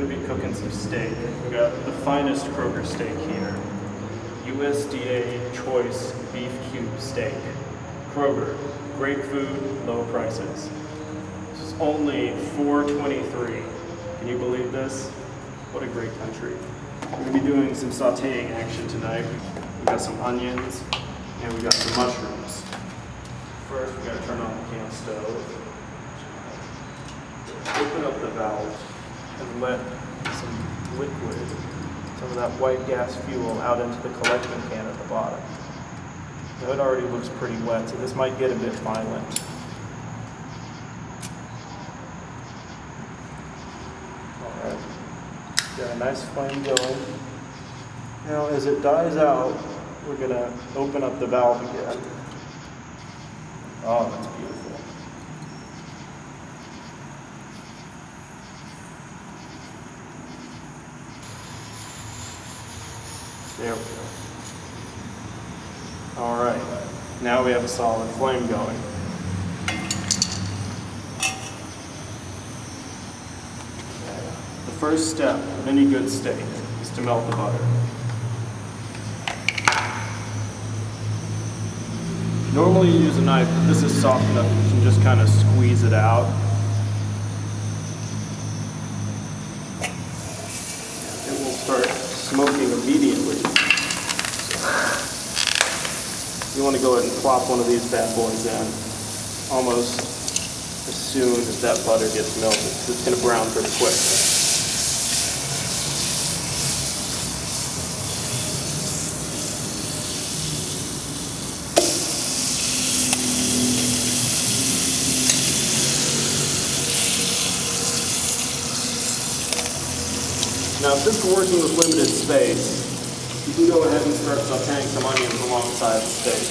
going to be cooking some steak. We got the finest Kroger steak here. USDA Choice Beef Cube Steak. Kroger, great food, low prices. This is only $4.23. Can you believe this? What a great country. We're going to be doing some sauteing action tonight. We got some onions and we got some mushrooms. First, we got to turn on the can stove. Open up the valve and let some liquid, some of that white gas fuel out into the collection can at the bottom. Now it already looks pretty wet, so this might get a bit violent. Alright, got a nice flame going. Now as it dies out, we're going to open up the valve again. Oh, that's beautiful. There we go. All right, now we have a solid flame going. The first step of any good steak is to melt the butter. Normally you use a knife, but this is soft enough you can just kind of squeeze it out. It will start smoking immediately. You want to go ahead and plop one of these bad boys in almost as soon as that butter gets melted. It's going to brown pretty quick. Now, if this were working with limited space, you can go ahead and start sauteing some onions alongside the steak.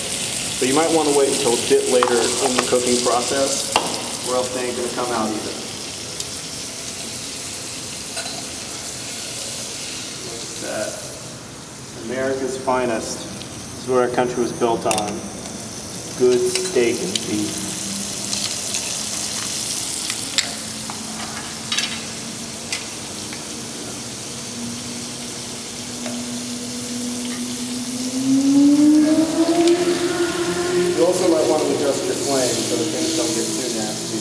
But you might want to wait until a bit later in the cooking process, or else they ain't going to come out either. Look at that. America's finest. This is what our country was built on. Good steak and beef. So that things don't get too nasty.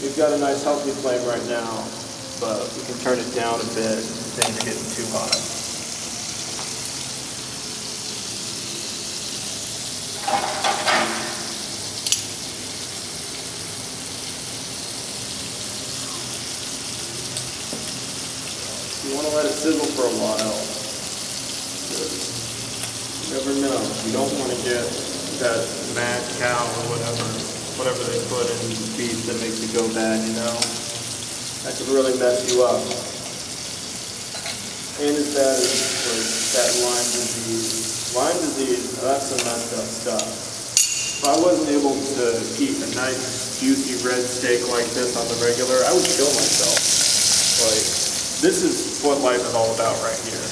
We've got a nice healthy flame right now, but we can turn it down a bit if things are getting too hot. You want to let it sizzle for a while. You never know. You don't want to get that mad cow or whatever they put in beef that makes it go bad, you know? That could really mess you up. And as bad as that Lyme disease. Lyme disease, that's some messed up stuff. If I wasn't able to eat a nice, juicy red steak like this on the regular, I would kill myself. Like, this is what life is all about right here.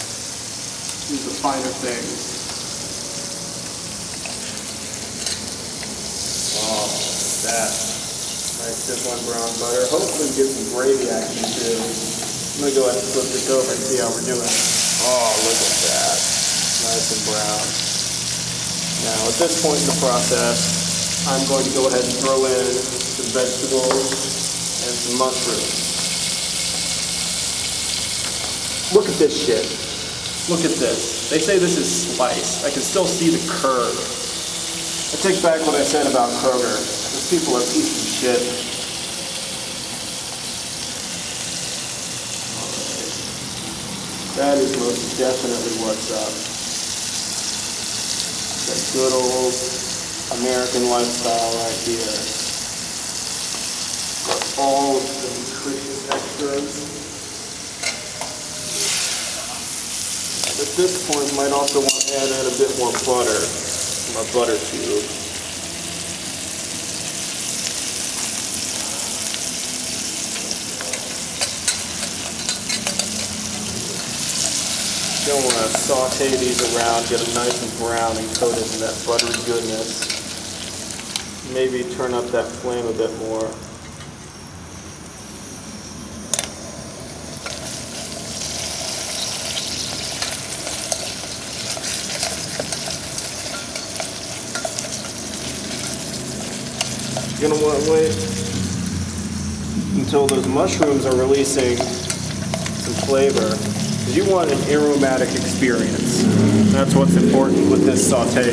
These are the finer things. That nice sizzling brown butter. Hopefully we get some gravy action too. I'm going to go ahead and flip this over and see how we're doing. Oh, look at that. Nice and brown. Now at this point in the process, I'm going to go ahead and throw in some vegetables and some mushrooms. Look at this shit. Look at this. They say this is sliced. I can still see the curve. I take back what I said about Kroger. These people are pieces of shit. That is most definitely what's up. That good old American lifestyle right here. Got all of the nutritious extras. At this point, you might also want to add in a bit more butter. My butter cube. You'll want to saute these around, get them nice and brown and coated in that buttery goodness. Maybe turn up that flame a bit more. You're gonna want to wait until those mushrooms are releasing some flavor, because you want an aromatic experience. That's what's important with this saute,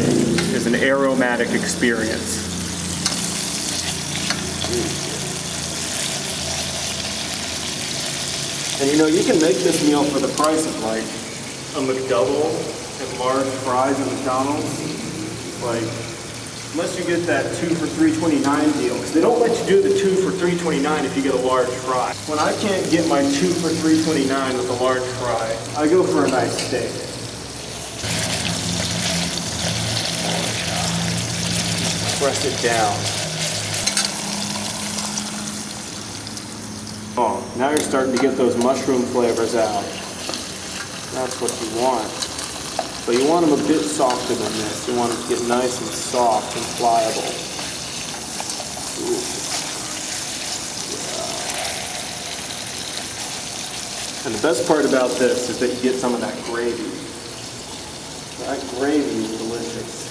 is an aromatic experience. And you know, you can make this meal for the price of like a McDouble and large fries at McDonald's. Like, unless you get that 2 for $3.29 deal, because they don't let you do the 2 for $3.29 if you get a large fry. When I can't get my 2 for $3.29 with a large fry, I go for a nice steak. Press it down. Oh, now you're starting to get those mushroom flavors out. That's what you want. But you want them a bit softer than this. You want them to get nice and soft and pliable. Ooh. Yeah. And the best part about this is that you get some of that gravy. That gravy is delicious.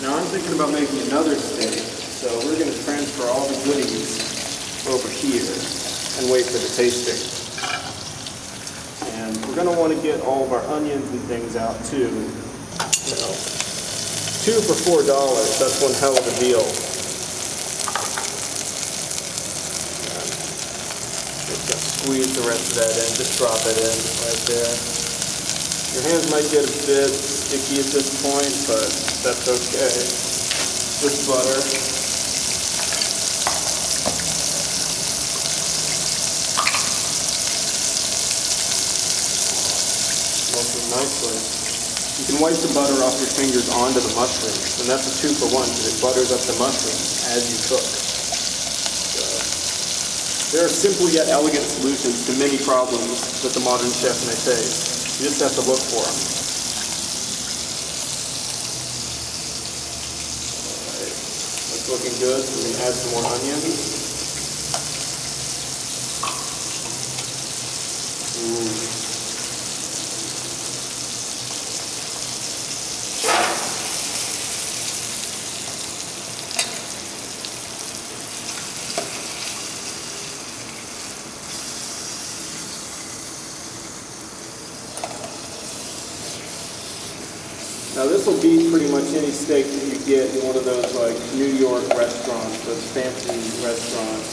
Now I'm thinking about making another steak, so we're going to transfer all the goodies over here and wait for the tasting. And we're going to want to get all of our onions and things out too. You know, 2 for $4, that's one hell of a deal. Just squeeze the rest of that in, just drop it in right there. Your hands might get a bit sticky at this point, but that's okay. With butter. Nicely. You can wipe the butter off your fingers onto the mushrooms, and that's a 2 for 1 because it butters up the mushrooms as you cook. So, there are simple yet elegant solutions to many problems that the modern chef may face. You just have to look for them. Alright, that's looking good. So we're going to add some more onions. Ooh. Now this will beat pretty much any steak that you get in one of those like New York restaurants, those fancy restaurants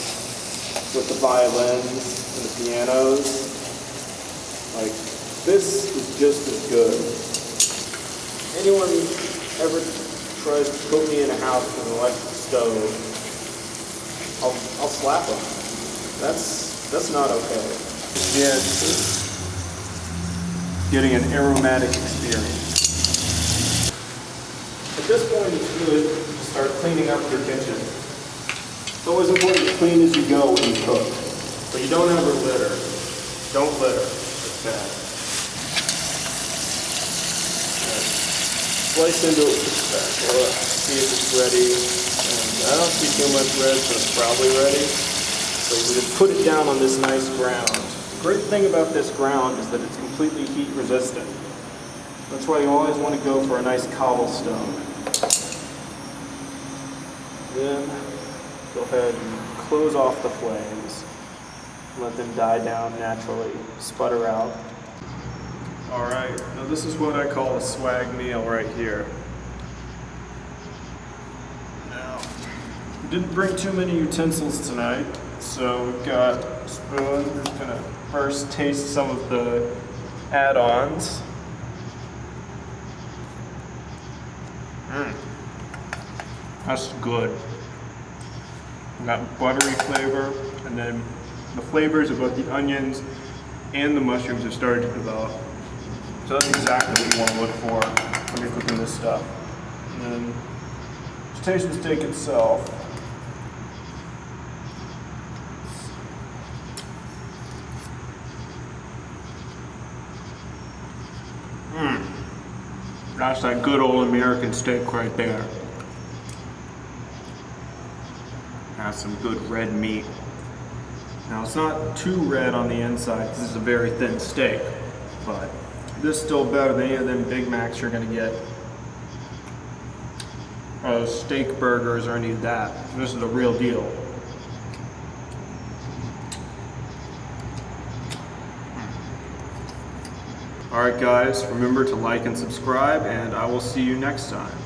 with the violins and the pianos. Like, this is just as good. Anyone ever tries to cook me in a house with an electric stove, I'll slap them. That's not okay. Yeah, it's getting an aromatic experience. At this point, it's good to start cleaning up your kitchen. It's always important to clean as you go when you cook, but you don't ever litter. Don't litter. It's bad. Slice into it with the spatula. See if it's ready. And I don't see too much red, so it's probably ready. So we just put it down on this nice ground. The great thing about this ground is that it's completely heat resistant. That's why you always want to go for a nice cobblestone. Then go ahead and close off the flames. Let them die down naturally, sputter out. Alright, now this is what I call a swag meal right here. Now, we didn't bring too many utensils tonight, so we've got spoons. We're just going to first taste some of the add-ons. That's good. Got buttery flavor, and then the flavors of both the onions and the mushrooms have started to develop. So that's exactly what you want to look for when you're cooking this stuff. And then just taste the steak itself. That's that good old American steak right there. Has some good red meat. Now it's not too red on the inside because this is a very thin steak, but this is still better than any of them Big Macs you're gonna get. steak burgers or any of that. This is the real deal. Alright guys, remember to like and subscribe, and I will see you next time.